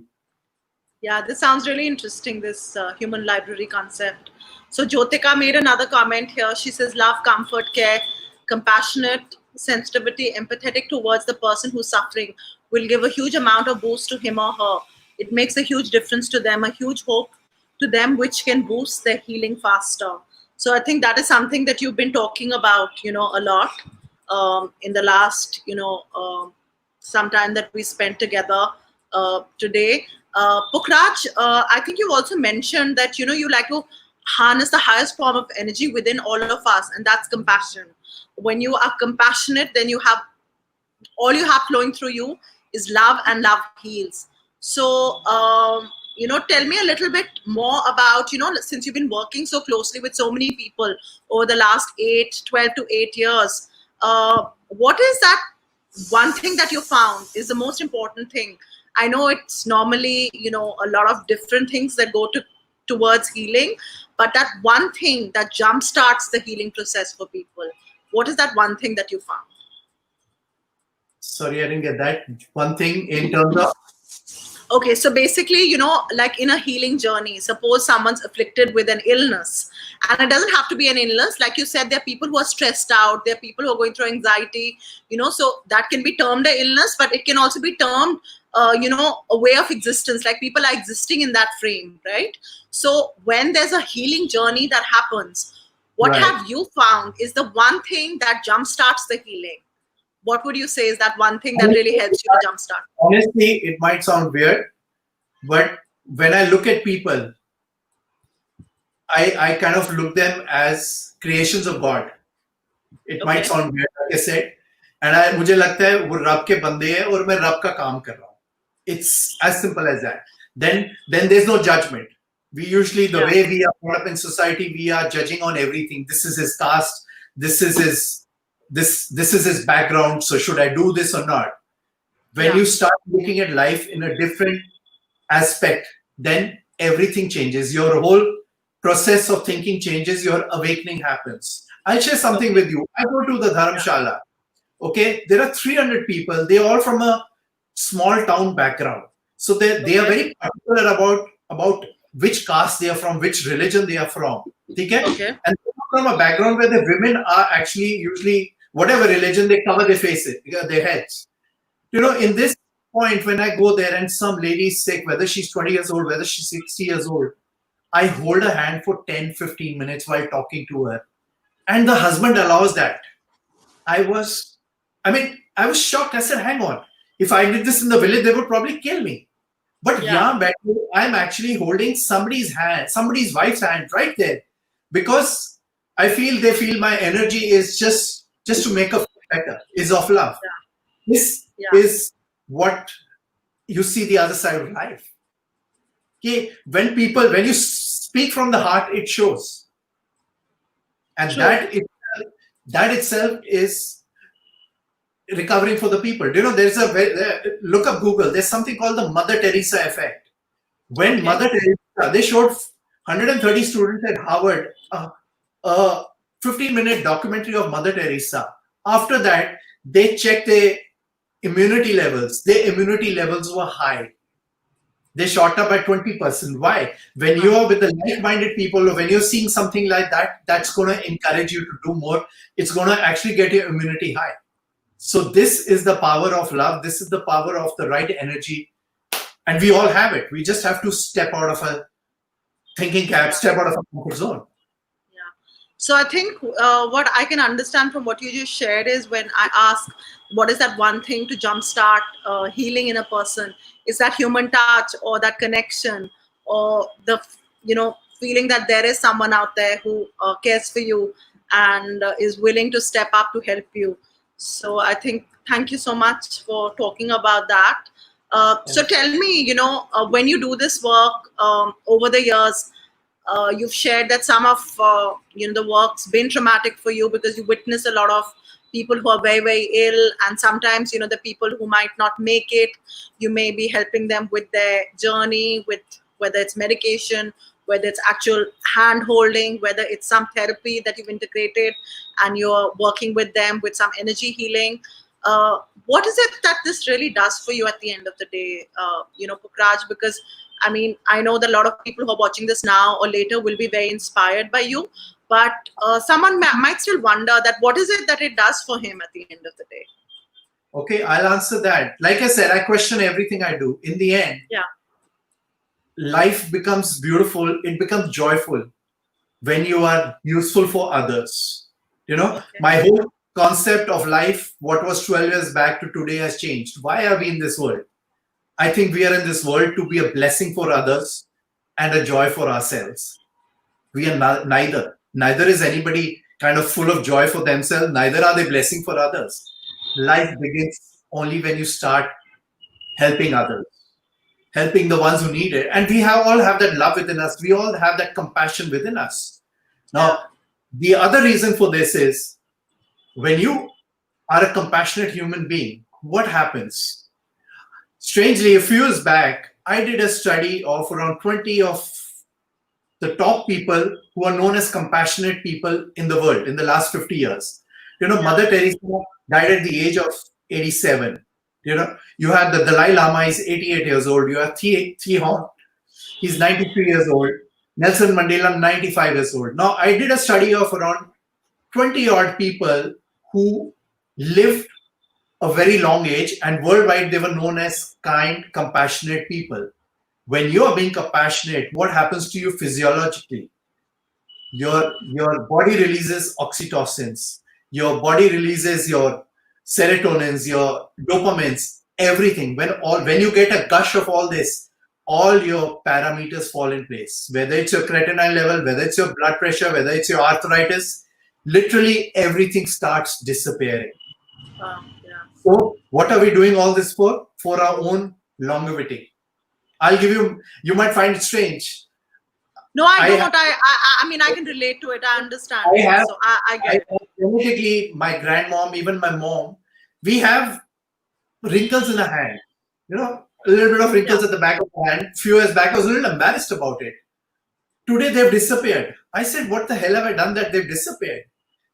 Yeah, this sounds really interesting, this human library concept. So Jyotika made another comment here. She says, love, comfort, care, compassionate, sensitivity, empathetic towards the person who's suffering will give a huge amount of boost to him or her. It makes a huge difference to them, a huge hope to them, which can boost their healing faster. So I think that is something that you've been talking about, a lot in the last, some time that we spent together today. Pukhraj, I think you've also mentioned that, you like to harness the highest form of energy within all of us, and that's compassion. When you are compassionate, then all you have flowing through you is love, and love heals. So, tell me a little bit more about, since you've been working so closely with so many people over the last 12 to 8 years, what is that one thing that you found is the most important thing? I know it's normally, a lot of different things that go towards healing, but that one thing that jumpstarts the healing process for people, what is that one thing that you found? Sorry, I didn't get that. One thing in terms of... Okay, so basically, like in a healing journey, suppose someone's afflicted with an illness, and it doesn't have to be an illness. Like you said, there are people who are stressed out, there are people who are going through anxiety, so that can be termed an illness, but it can also be termed, a way of existence, like people are existing in that frame, right? So when there's a healing journey that happens, what Right. have you found is the one thing that jumpstarts the healing? What would you say is that one thing that really helps you to jumpstart? Honestly, it might sound weird, but when I look at people, I kind of look them as creations of God. It might Okay. sound weird, like I said, and मुझे लगता है वो रब के बंदे हैं और मैं रब का काम कर रहा हूँ. It's as simple as that. Then there's no judgment. We usually, the way we are brought up in society, we are judging on everything. This is his caste. This is his background. So should I do this or not? When you start looking at life in a different aspect, then everything changes. Your whole process of thinking changes. Your awakening happens. I'll share something with you. I go to the Dharamshala. Okay, there are 300 people. They're all from a small town background. So they are very particular about which caste they are from, which religion they are from. Okay? And from a background where the women are actually usually, whatever religion, they cover their faces, their heads. In this point, when I go there and some lady is sick, whether she's 20 years old, whether she's 60 years old, I hold her hand for 10, 15 minutes while talking to her. And the husband allows that. I was shocked. I said, hang on. If I did this in the village, they would probably kill me. But I'm actually holding somebody's hand, somebody's wife's hand right there. Because they feel my energy is just to make her feel better, is of love. This is what you see the other side of life. Okay, when you speak from the heart, it shows. And that itself is recovering for the people. There's look up Google. There's something called the Mother Teresa effect. When Mother Teresa, they showed 130 students at Harvard a 15-minute documentary of Mother Teresa. After that, they checked their immunity levels. Their immunity levels were high. They shot up by 20%. Why? When you are with the like-minded people, or when you're seeing something like that, that's going to encourage you to do more. It's going to actually get your immunity high. So this is the power of love. This is the power of the right energy. And we all have it. We just have to step out of a thinking cap, step out of a comfort zone. Yeah. So I think what I can understand from what you just shared is, when I ask what is that one thing to jumpstart healing in a person, is that human touch, or that connection, or the feeling that there is someone out there who cares for you and is willing to step up to help you. So I think, thank you so much for talking about that. So tell me, when you do this work over the years, you've shared that some of the work's been traumatic for you because you witness a lot of people who are very, very ill, and sometimes the people who might not make it, you may be helping them with their journey, with whether it's medication, whether it's actual hand holding, whether it's some therapy that you've integrated and you're working with them with some energy healing. What is it that this really does for you at the end of the day, Pukhraj? Because I mean, I know that a lot of people who are watching this now or later will be very inspired by you, but someone might still wonder that what is it that it does for him at the end of the day? Okay, I'll answer that. Like I said, I question everything I do. In the end, Yeah, life becomes beautiful. It becomes joyful when you are useful for others. okay. My whole concept of life, what was 12 years back to today, has changed. Why are we in this world? I think we are in this world to be a blessing for others and a joy for ourselves. We are neither. Neither is anybody kind of full of joy for themselves. Neither are they blessing for others. Life begins only when you start helping others, helping the ones who need it. And we all have that love within us. We all have that compassion within us. Now, the other reason for this is, when you are a compassionate human being, what happens? Strangely, a few years back, I did a study of around 20 of the top people who are known as compassionate people in the world in the last 50 years. Mother Teresa died at the age of 87. You have the Dalai Lama is 88 years old. You have Thi Hon, he's 93 years old. Nelson Mandela, 95 years old. Now, I did a study of around 20 odd people who lived a very long age, and worldwide they were known as kind, compassionate people. When you are being compassionate, what happens to you physiologically? Your body releases oxytocins. Your body releases your serotonins, your dopamines, everything. When you get a gush of all this, all your parameters fall in place. Whether it's your creatinine level, whether it's your blood pressure, whether it's your arthritis, literally everything starts disappearing. Yeah. So what are we doing all this for? For our own longevity. I'll give you might find it strange. No, I don't. I mean, I can relate to it. I understand. I get it. Genetically, my grandmom, even my mom, we have wrinkles in the hand. A little bit of wrinkles at the back of the hand. Few years back, I was a little embarrassed about it. Today, they've disappeared. I said, what the hell have I done that they've disappeared?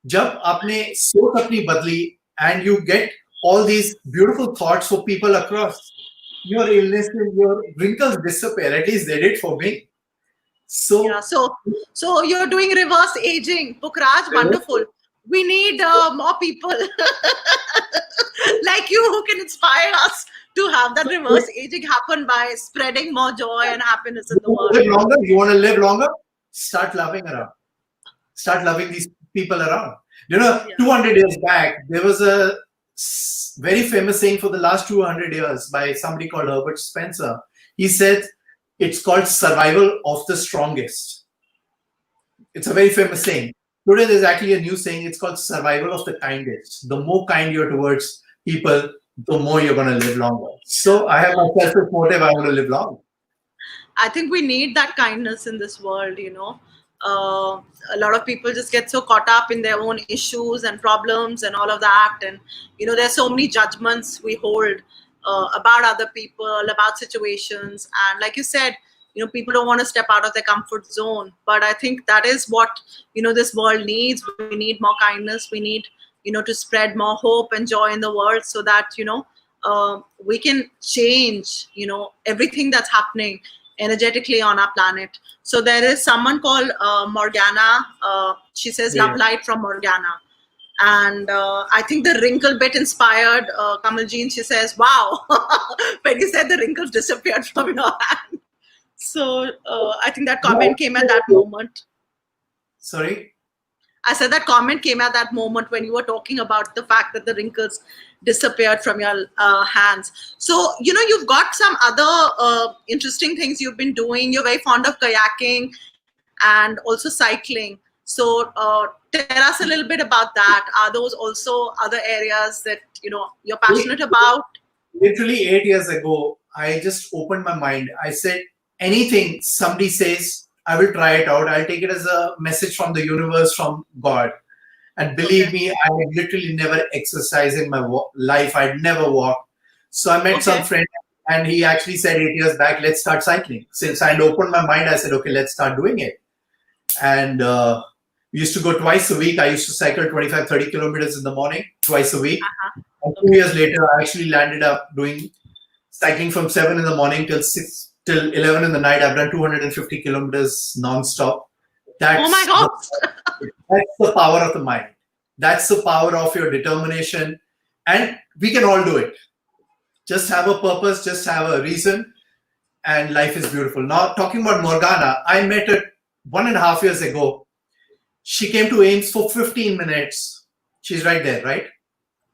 Jab aapne soch apni badli, and you get all these beautiful thoughts for people across, your illness and your wrinkles disappear. At least they did for me. So, yeah, so you're doing reverse aging, Pukhraj. Wonderful. We need more people like you who can inspire us to have that reverse aging happen by spreading more joy and happiness in the world. You want to live longer? Start loving around. Start loving these people around. 200 years back, there was a very famous saying for the last 200 years by somebody called Herbert Spencer. He said, it's called survival of the strongest. It's a very famous saying. Today, there's actually a new saying. It's called survival of the kindest. The more kind you're towards people, the more you're going to live longer. So I have my selfish motive. I want to live long. I think we need that kindness in this world, a lot of people just get so caught up in their own issues and problems and all of that. And, there's so many judgments we hold about other people, about situations. And like you said, people don't want to step out of their comfort zone. But I think that is what, this world needs. We need more kindness. We need, to spread more hope and joy in the world so that, we can change, everything that's happening energetically on our planet. So there is someone called Morgana. She says love light from Morgana. And I think the wrinkle bit inspired Kamalji, and she says, "Wow," when you said the wrinkles disappeared from your hand. So I think that comment came at that moment. Sorry? I said that comment came at that moment when you were talking about the fact that the wrinkles disappeared from your hands. So, you've got some other interesting things you've been doing. You're very fond of kayaking and also cycling. So, tell us a little bit about that. Are those also other areas that, you're passionate about? Literally 8 years ago, I just opened my mind. I said, anything somebody says, I will try it out. I'll take it as a message from the universe, from God. And believe me, I had literally never exercised in my life. I'd never walked. So I met some friend, and he actually said 8 years back, let's start cycling. Since I'd opened my mind, I said, okay, let's start doing it. And we used to go twice a week. I used to cycle 25, 30 kilometers in the morning, twice a week. And 2 years later, I actually landed up doing cycling from 7 in the morning till 6 till 11 in the night. I've done 250 kilometers non-stop. Oh my God! That's the power of the mind. That's the power of your determination. And we can all do it. Just have a purpose, just have a reason, and life is beautiful. Now, talking about Morgana, I met her 1.5 years ago. She came to AIIMS for 15 minutes. She's right there, right?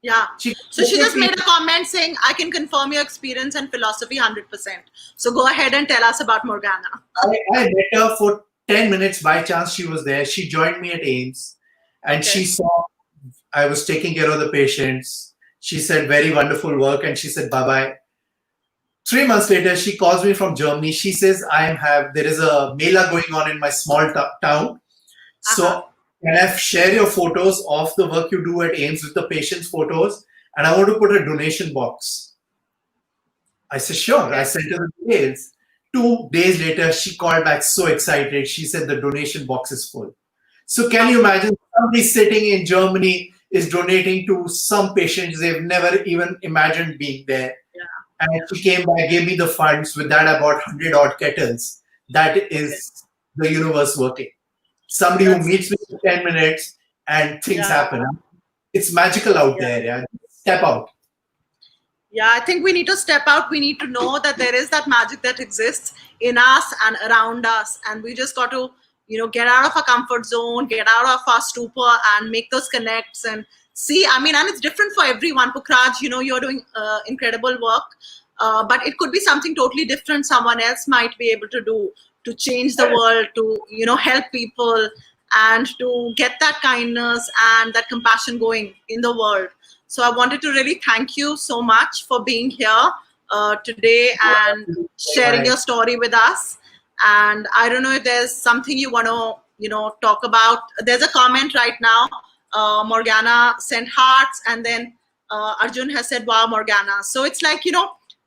Yeah. So she just made a comment saying, I can confirm your experience and philosophy 100%. So go ahead and tell us about Morgana. I met her for 10 minutes by chance. She was there. She joined me at AIIMS, and she saw I was taking care of the patients. She said, very wonderful work. And she said, bye-bye. 3 months later, she calls me from Germany. She says, there is a mela going on in my small town. So can I share your photos of the work you do at AIIMS with the patients' photos? And I want to put a donation box. I said, sure. I sent her the details. 2 days later, she called back so excited. She said the donation box is full. So can you imagine somebody sitting in Germany is donating to some patients they've never even imagined being there. And she came back, gave me the funds. With that, I bought 100 odd kettles. That is the universe working. Somebody who meets me for 10 minutes and things happen. It's magical out there. Yeah. Step out. Yeah, I think we need to step out. We need to know that there is that magic that exists in us and around us. And we just got to, get out of our comfort zone, get out of our stupor and make those connects and see. I mean, and it's different for everyone. Pukhraj, you're doing incredible work, but it could be something totally different someone else might be able to do to change the world, to, help people and to get that kindness and that compassion going in the world. So I wanted to really thank you so much for being here today and sharing your story with us. And I don't know if there's something you want to, talk about. There's a comment right now. Morgana sent hearts, and then Arjun has said, wow, Morgana. So it's like,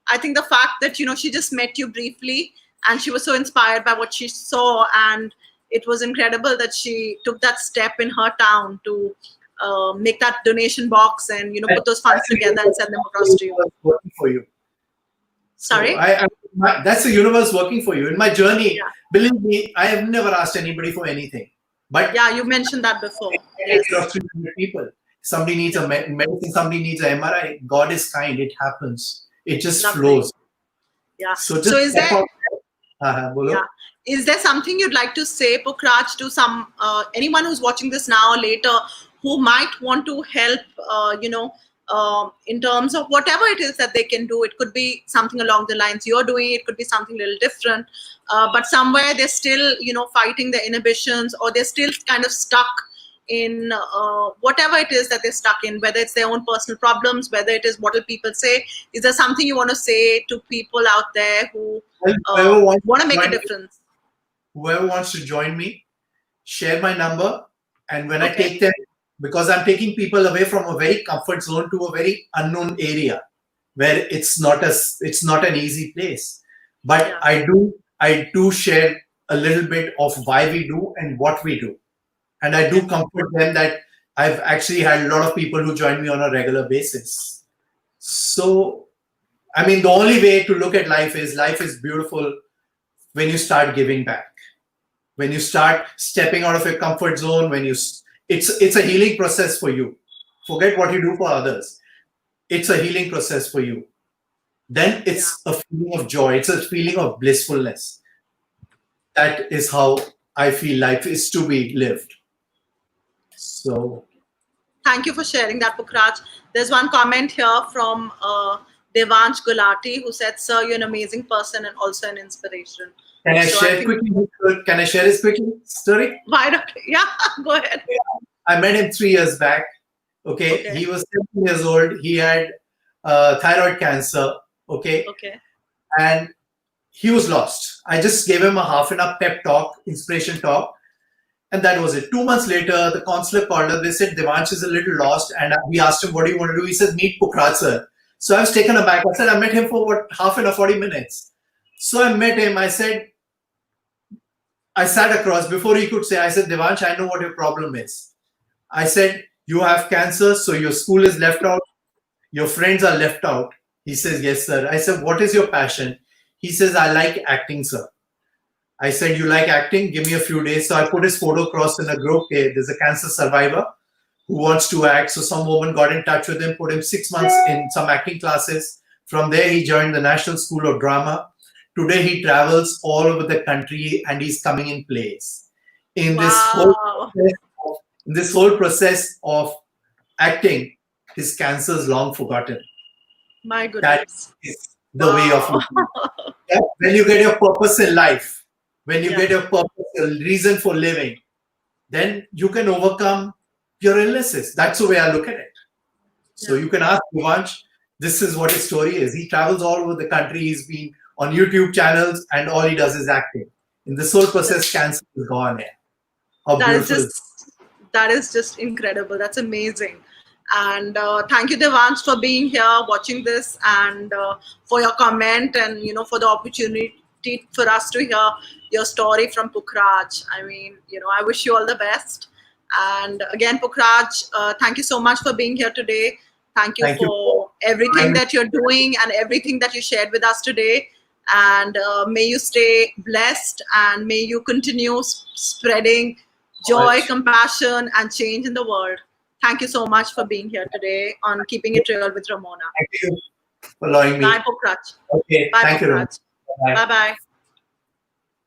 I think the fact that, she just met you briefly and she was so inspired by what she saw, and it was incredible that she took that step in her town to make that donation box and, put those funds together and send them across to you. Working for you. Sorry? So that's the universe working for you. In my journey, believe me, I have never asked anybody for anything. But yeah, you mentioned that before. Yes. 300 people. Somebody needs a medicine, somebody needs an MRI. God is kind. It happens. It just flows. Yeah. So is there... Is there something you'd like to say, Pukhraj, to some anyone who's watching this now or later who might want to help, in terms of whatever it is that they can do? It could be something along the lines you're doing. It could be something a little different. But somewhere they're still, fighting the inhibitions, or they're still kind of stuck in whatever it is that they're stuck in, whether it's their own personal problems, whether it is what will people say. Is there something you want to say to people out there who want to make a difference? Whoever wants to join me, share my number. And when I take them, because I'm taking people away from a very comfort zone to a very unknown area where it's not an easy place. But I do share a little bit of why we do and what we do. And I do comfort them that I've actually had a lot of people who join me on a regular basis. So, I mean, the only way to look at life is beautiful when you start giving back. When you start stepping out of your comfort zone, it's a healing process for you. Forget what you do for others. It's a healing process for you. Then it's a feeling of joy. It's a feeling of blissfulness. That is how I feel life is to be lived. So thank you for sharing that, Pukhraj. There's one comment here from Devansh Gulati who said, "Sir, you're an amazing person and also an inspiration." can I So share quickly? Can I share his quickly story? Why not? Yeah, go ahead. I met him 3 years back. Okay, he was 17 years old. He had thyroid cancer. Okay, and he was lost. I just gave him a half an hour pep talk, inspiration talk, and that was it. 2 months later, the counselor called us. They said Devansh is a little lost, and we asked him, "What do you want to do?" He said, "Meet Pukhraj, sir." So I was taken aback. I said, "I met him for what, half an hour, 40 minutes." So I met him. I said, I sat across. Before he could say, I said, "Devansh, I know what your problem is." I said, "You have cancer, so your school is left out. Your friends are left out." He says, "Yes, sir." I said, "What is your passion?" He says, "I like acting, sir." I said, "You like acting? Give me a few days." So I put his photo across in a group. Okay, there's a cancer survivor who wants to act. So some woman got in touch with him, put him 6 months in some acting classes. From there, he joined the National School of Drama. Today, he travels all over the country and he's coming in plays. In this whole process of acting, his cancer is long forgotten. My goodness. That is the way of living. When you get your purpose in life, when you get your purpose, a reason for living, then you can overcome your illnesses. That's the way I look at it. So you can ask Devansh, this is what his story is. He travels all over the country. He's been on YouTube channels and all he does is acting. In this whole process, cancer is gone. How beautiful. That is just incredible. That's amazing. And thank you, Devansh, for being here, watching this, and for your comment, and for the opportunity for us to hear your story from Pukhraj. I mean, I wish you all the best. And again, Pukhraj, thank you so much for being here today. Thank you for everything that you're doing and everything that you shared with us today. And may you stay blessed, and may you continue spreading joy, compassion, and change in the world. Thank you so much for being here today on Keeping It Real with Rammona. Thank you for allowing me. Bye, Pukhraj. Okay, Bye, thank Pukhraj. you. Bye-bye.